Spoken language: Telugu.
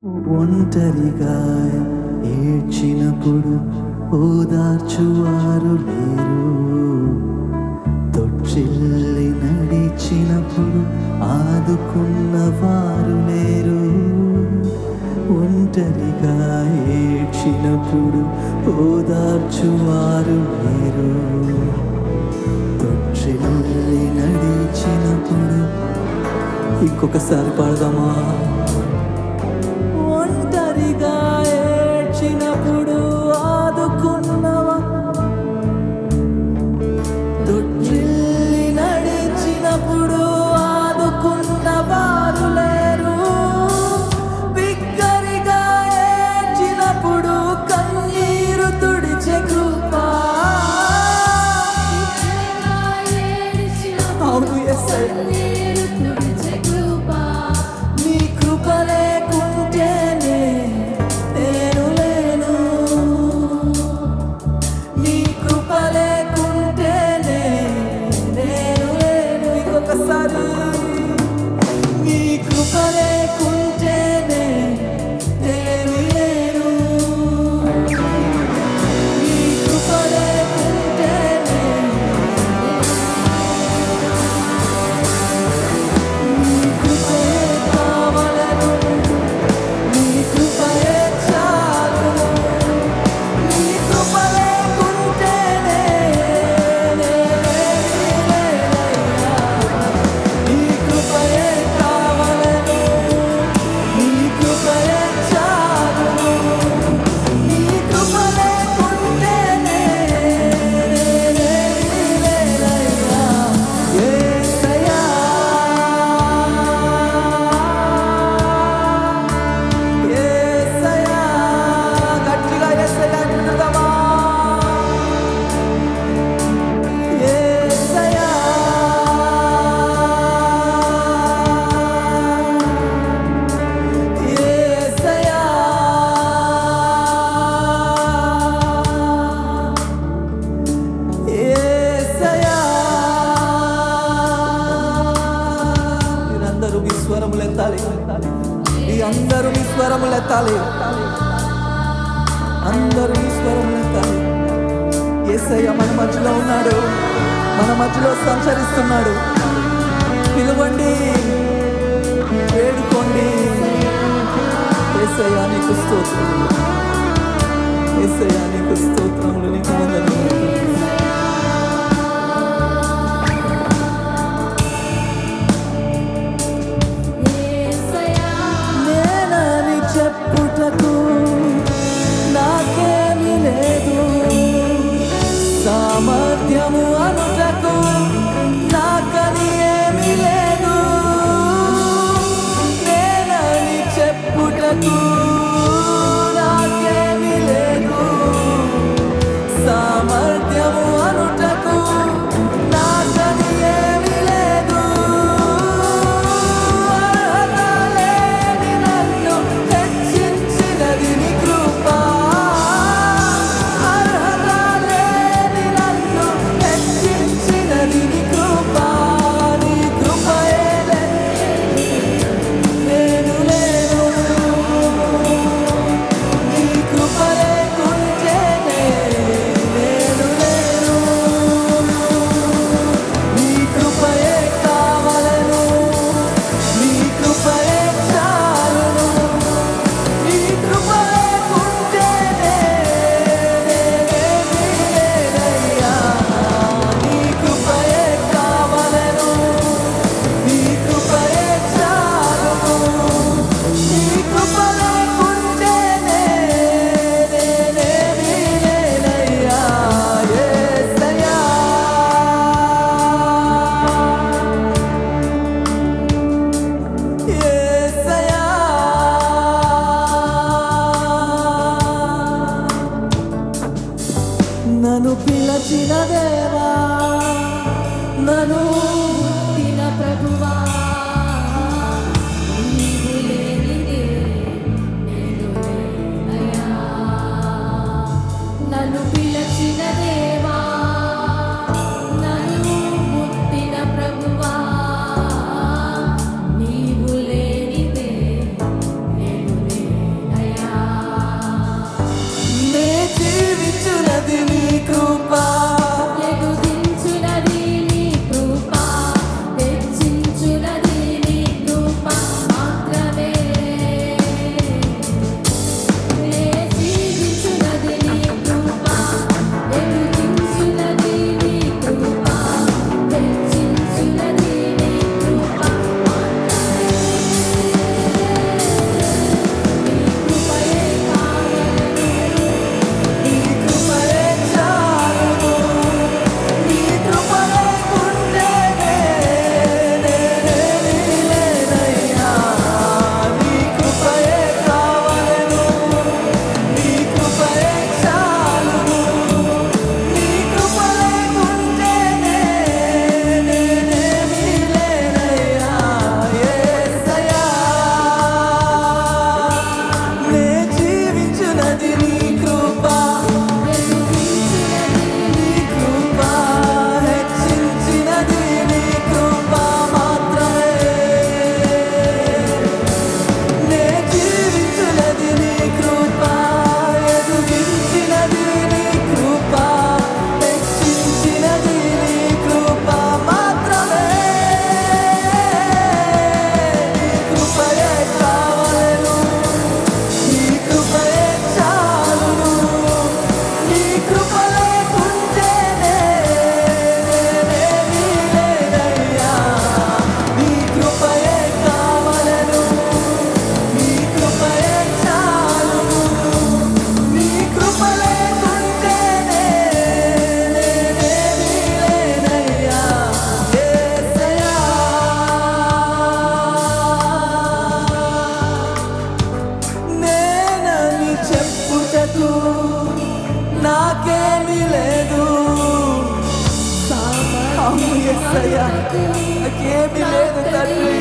ఒంటరిగా ఏడ్చినప్పుడు ఓదార్చువారు లేరు, తొట్టిల్లి నడిచినప్పుడు ఆదుకున్నవారు లేరు. ఒంటరిగా ఏడ్చినప్పుడు ఓదార్చువారు లేరు, తొట్టిల్లి నడిచినప్పుడు. ఇంకొకసారి పాడదామా? ఒంటరిగా ఏడ్చినప్పుడు ఆదుకున్నవా, తొట్టిల్లి నడిచినప్పుడు ఆదుకున్నవారు లేరు. బిగ్గరగా ఏడ్చినప్పుడు కన్నీరు తుడిచే కృప. అవును యేసయ్యా, నీ కృప లేకుంటేనే నేను లేను, నీ కృప లేకుంటేనే నేను లేను. ఇంకొకసారి, నీ కృప లేకుంటేనే నేను లేను, నీ కృప లేకుంటేనే. నీ కృపయే కావలను, నీ కృపయే చాలును, నీ కృప లేకుంటేనే నేనేమీ లేనయ్యా. నీ కృపయే కావలను, నీ కృపయే చాలును, నీ కృప లేకుంటేనే నేనేమీ లేనయ్యా. యేసయ్యా, యేసయ్యా, గట్టిగా యేసయ్యా అంటున్నావా? యేసయ్యా, యేసయ్యా, యేసయ్యా. మీరందరూ మీ స్వరములు ఎత్తాలి, మీ అందరూ మీ స్వరములు ఎత్తాలి, అందరూ మీ స్వరములు ఎత్తాలి. యేసయ్య మన మధ్యలో ఉన్నాడు, మన మధ్యలో సంచరిస్తున్నాడు. పిలవండి, వేడుకోండి. యేసయ్య నీకు స్తోత్రములు, యేసయ్య నీకు స్తోత్రములు, నీకు వందనములు. నేనని చెప్పుటకు నాకేమీ లేదు, సామర్థ్యము అనుటకు నాకని ఏమీ లేదు. నేనని చెప్పుటకు నాకేమీ లేదు, సామర్థ్యము అనుటకు నాకని ఏమీ లేదు. అర్హత లేని నన్ను హెచ్చించినది నీ కృప, అర్హత లేని నన్ను హెచ్చించినది నీ కృప. నీ కృపయే నేను లేను, స్థుతించుటకు నాకేమీ లేదు. అవును యేసయ్యా, నాకేమీ లేదు తండ్రి.